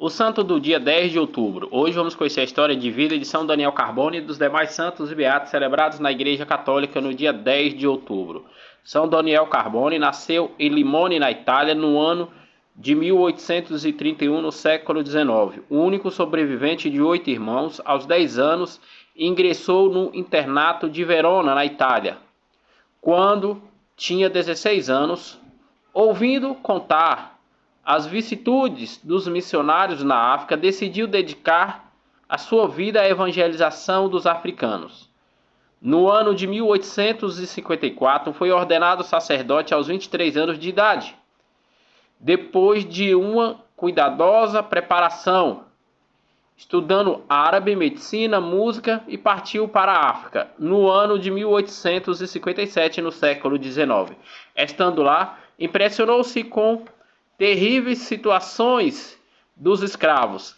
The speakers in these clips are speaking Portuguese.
O santo do dia 10 de outubro. Hoje vamos conhecer a história de vida de São Daniel Carbone e dos demais santos e beatos celebrados na Igreja Católica no dia 10 de outubro. São Daniel Carbone nasceu em Limone, na Itália, no ano de 1831, no século XIX. O único sobrevivente de 8 irmãos, aos 10 anos, ingressou no internato de Verona, na Itália. Quando tinha 16 anos, ouvindo contar as vicissitudes dos missionários na África, decidiu dedicar a sua vida à evangelização dos africanos. No ano de 1854, foi ordenado sacerdote aos 23 anos de idade, depois de uma cuidadosa preparação, estudando árabe, medicina, música, e partiu para a África no ano de 1857, no século XIX. Estando lá, impressionou-se com terríveis situações dos escravos.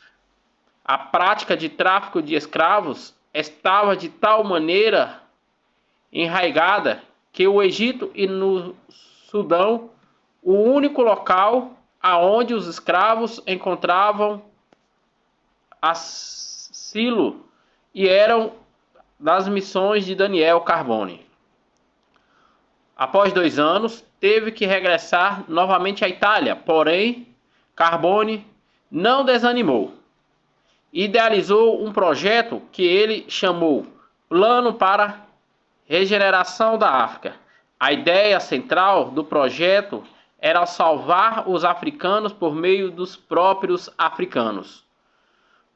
A prática de tráfico de escravos estava de tal maneira enraizada que o Egito e no Sudão, o único local aonde os escravos encontravam asilo, e eram das missões de Daniel Carbone. Após 2 anos, teve que regressar novamente à Itália, porém, Carbone não desanimou. Idealizou um projeto que ele chamou Plano para a Regeneração da África. A ideia central do projeto era salvar os africanos por meio dos próprios africanos.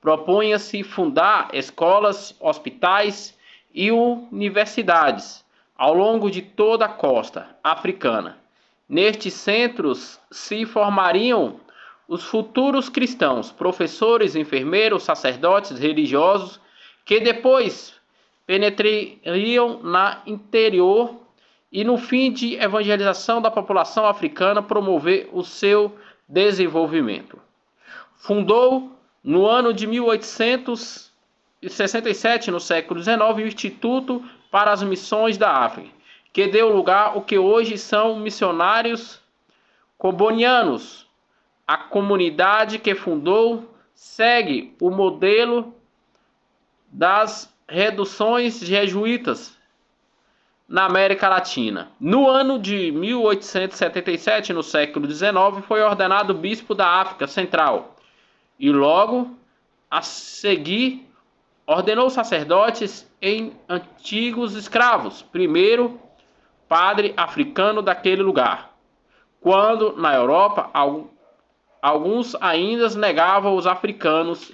Propunha-se fundar escolas, hospitais e universidades ao longo de toda a costa africana. Nestes centros se formariam os futuros cristãos, professores, enfermeiros, sacerdotes, religiosos, que depois penetrariam na interior e, no fim de evangelização da população africana, promover o seu desenvolvimento. Fundou no ano de 1867, no século XIX, o Instituto para as Missões da África, que deu lugar ao que hoje são missionários combonianos. A comunidade que fundou segue o modelo das reduções jesuítas na América Latina. No ano de 1877, no século XIX, foi ordenado bispo da África Central e logo a seguir ordenou sacerdotes em antigos escravos, primeiro padre africano daquele lugar, quando na Europa alguns ainda negavam os africanos.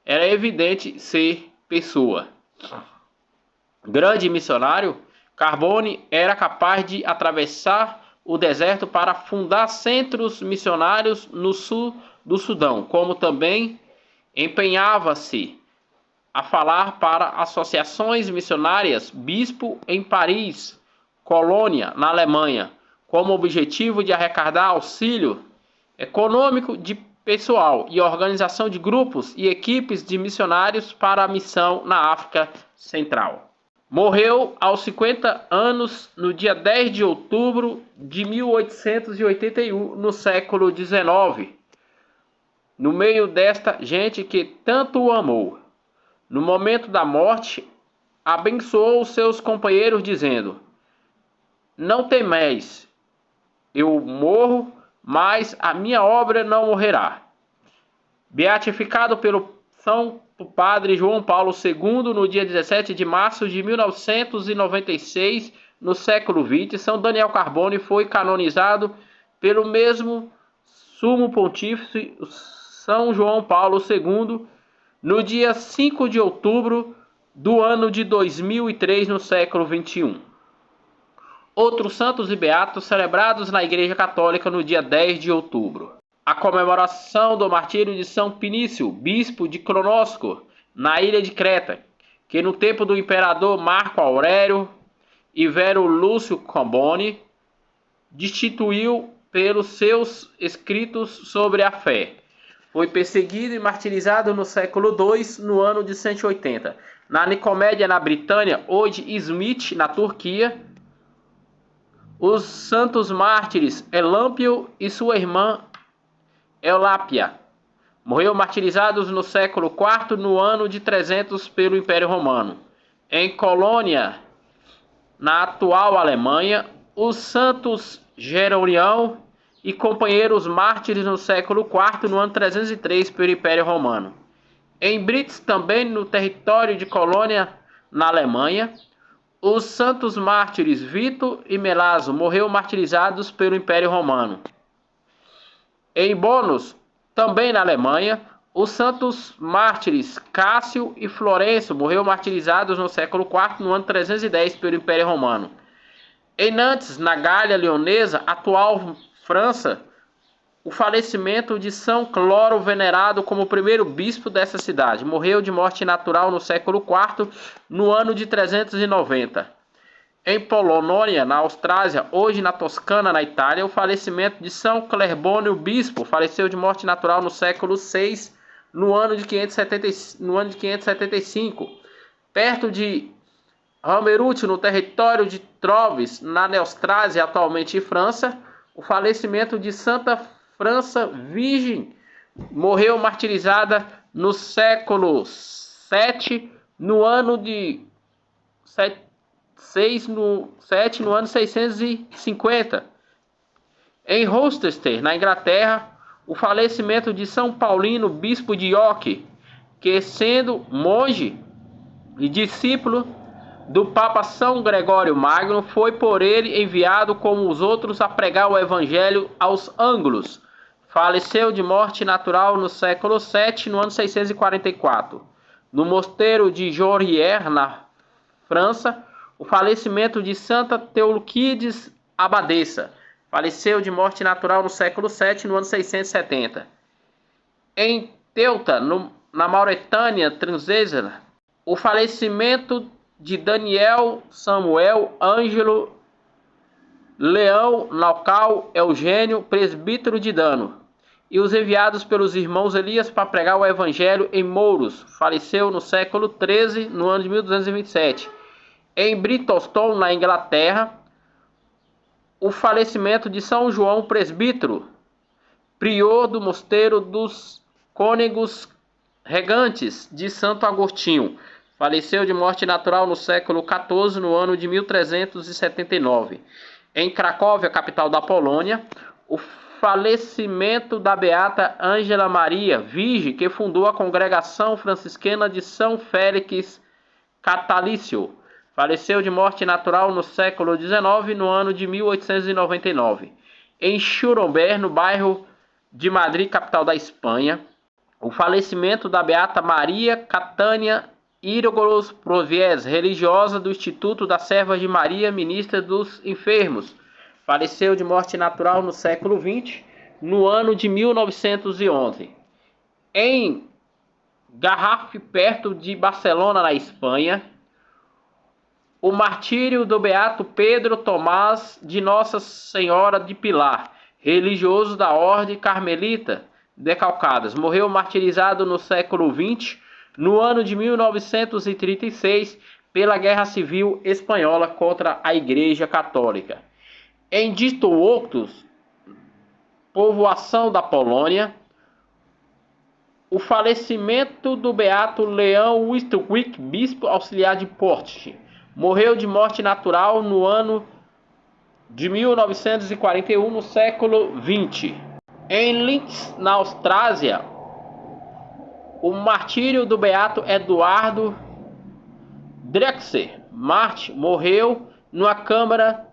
Era evidente ser pessoa. Grande missionário, Carbone era capaz de atravessar o deserto para fundar centros missionários no sul do Sudão, como também empenhava-se a falar para associações missionárias, bispo em Paris, Colônia, na Alemanha, como objetivo de arrecadar auxílio econômico de pessoal e organização de grupos e equipes de missionários para a missão na África Central. Morreu aos 50 anos no dia 10 de outubro de 1881, no século XIX, no meio desta gente que tanto o amou. No momento da morte, abençoou os seus companheiros, dizendo: "Não temeis, eu morro, mas a minha obra não morrerá." Beatificado pelo São Padre João Paulo II no dia 17 de março de 1996, no século XX, São Daniel Carbone foi canonizado pelo mesmo Sumo Pontífice São João Paulo II no dia 5 de outubro do ano de 2003, no século XXI. Outros santos e beatos celebrados na Igreja Católica no dia 10 de outubro. A comemoração do martírio de São Pinício, bispo de Cronosco, na ilha de Creta, que no tempo do imperador Marco Aurélio Ivero Lúcio Carbone destituiu pelos seus escritos sobre a fé. Foi perseguido e martirizado no século II, no ano de 180. Na Nicomédia, na Britânia, hoje Izmit, na Turquia, os santos mártires Elâmpio e sua irmã Eulápia Morreu martirizados no século IV, no ano de 300 pelo Império Romano. Em Colônia, na atual Alemanha, os santos Gerolião e companheiros mártires no século IV, no ano 303 pelo Império Romano. Em Brits, também no território de Colônia, na Alemanha, os santos mártires Vito e Melaso morreram martirizados pelo Império Romano. Em Bonos, também na Alemanha, os santos mártires Cássio e Florencio morreram martirizados no século IV, no ano 310 pelo Império Romano. Em Nantes, na Gália Leonesa, atual França, o falecimento de São Cloro, venerado como primeiro bispo dessa cidade. Morreu de morte natural no século IV, no ano de 390. Em Polônia, na Austrásia, hoje na Toscana, na Itália, o falecimento de São Clerbônio Bispo. Faleceu de morte natural no século VI, no ano de 575. Perto de Romerut, no território de Troves, na Neostrásia, atualmente França, o falecimento de Santa França Virgem, morreu martirizada no século VII, no ano de 7 no ano 650. Em Rochester, na Inglaterra, o falecimento de São Paulino, bispo de York, que sendo monge e discípulo do Papa São Gregório Magno, foi por ele enviado como os outros a pregar o evangelho aos ângulos. Faleceu de morte natural no século VII, no ano 644. No mosteiro de Jorrières, na França, o falecimento de Santa Teolquides Abadesa. Faleceu de morte natural no século VII, no ano 670. Em Teuta, na Mauretânia Transesa, o falecimento de Daniel Samuel Ângelo Leão Naucal Eugênio, presbítero de Dano, e os enviados pelos irmãos Elias para pregar o evangelho em Mouros. Faleceu no século XIII, no ano de 1227. Em Bristol, na Inglaterra, o falecimento de São João Presbítero, prior do mosteiro dos Cônegos Regantes de Santo Agostinho. Faleceu de morte natural no século XIV, no ano de 1379. Em Cracóvia, capital da Polônia, o falecimento da beata Ângela Maria Virgem, que fundou a congregação franciscana de São Félix Catalício. Faleceu de morte natural no século XIX, no ano de 1899. Em Churumber, no bairro de Madrid, capital da Espanha, o falecimento da beata Maria Catânia Irigoros Provies, religiosa do Instituto das Servas de Maria, ministra dos Enfermos. Faleceu de morte natural no século XX, no ano de 1911. Em Garraf, perto de Barcelona, na Espanha, o martírio do beato Pedro Tomás de Nossa Senhora de Pilar, religioso da Ordem Carmelita Decalcadas. Morreu martirizado no século XX, no ano de 1936, pela Guerra Civil Espanhola contra a Igreja Católica. Em Ditowoltos, povoação da Polônia, o falecimento do beato Leão Wistwick, bispo auxiliar de Port. Morreu de morte natural no ano de 1941, no século XX. Em Linz, na Austrásia, o martírio do beato Eduardo Drexler Marte morreu numa câmara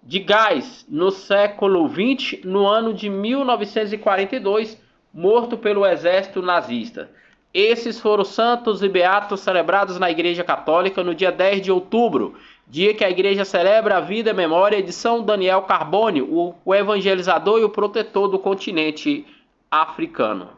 de gás no século XX, no ano de 1942, morto pelo exército nazista. Esses foram santos e beatos celebrados na Igreja Católica no dia 10 de outubro, dia que a Igreja celebra a vida e memória de São Daniel Carbone, o evangelizador e o protetor do continente africano.